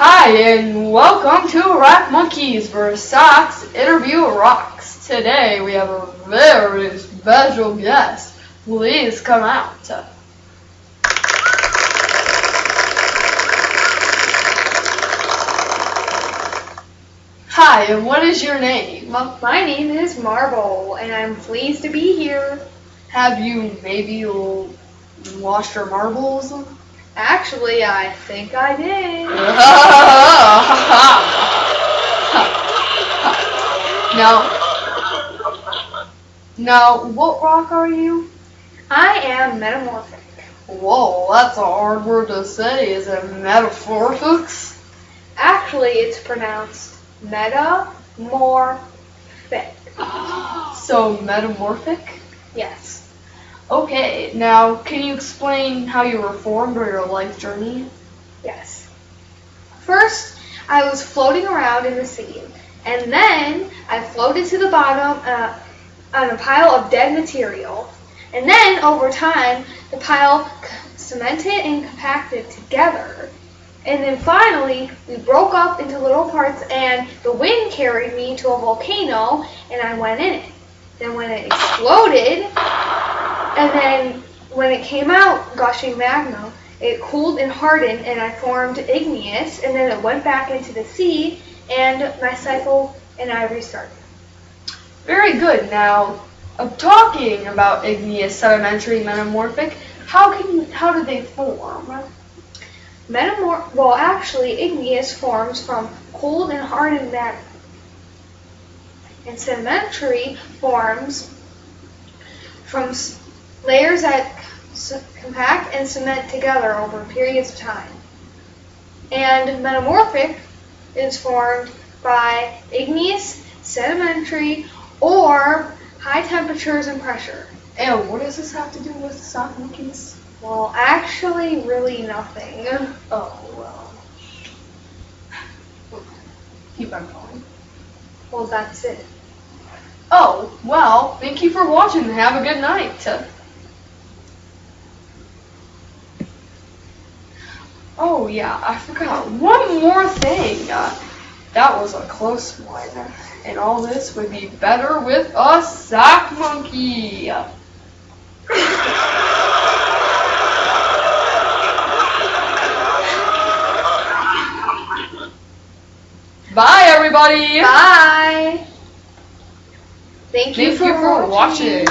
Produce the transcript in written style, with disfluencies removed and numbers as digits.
Hi, and welcome to Rock Monkeys, where socks interview rocks. Today we have a very special guest. Please come out. Hi, and what is your name? My name is Marble, and I'm pleased to be here. Have you maybe washed your marbles? Actually, I think I did. Now, what rock are you? I am metamorphic. Whoa, that's a hard word to say. Is it metaphorics? Actually, it's pronounced metamorphic. So, metamorphic? Yes. Okay, now can you explain how you were formed or your life journey? Yes. First, I was floating around in the sea, and then I floated to the bottom on a pile of dead material. And then, over time, the pile cemented and compacted together. And then finally, we broke up into little parts, and the wind carried me to a volcano, and I went in it. Then when it exploded, and then when it came out, gushing magma, it cooled and hardened, and I formed igneous, and then it went back into the sea, and my cycle and I restarted. Very good. Now, talking about igneous, sedimentary, metamorphic, how do they form? Well, actually, igneous forms from cooled and hardened magma, and sedimentary forms from layers that compact and cement together over periods of time. And metamorphic is formed by igneous, sedimentary, or high temperatures and pressure. And what does this have to do with sock monkeys? Well, actually, really nothing. Oh, well. Keep on going. Well, that's it. Oh, well, thank you for watching and have a good night. Oh, yeah, I forgot one more thing. That was a close one. And all this would be better with a sock monkey. Bye, everybody. Bye. Thank you for watching.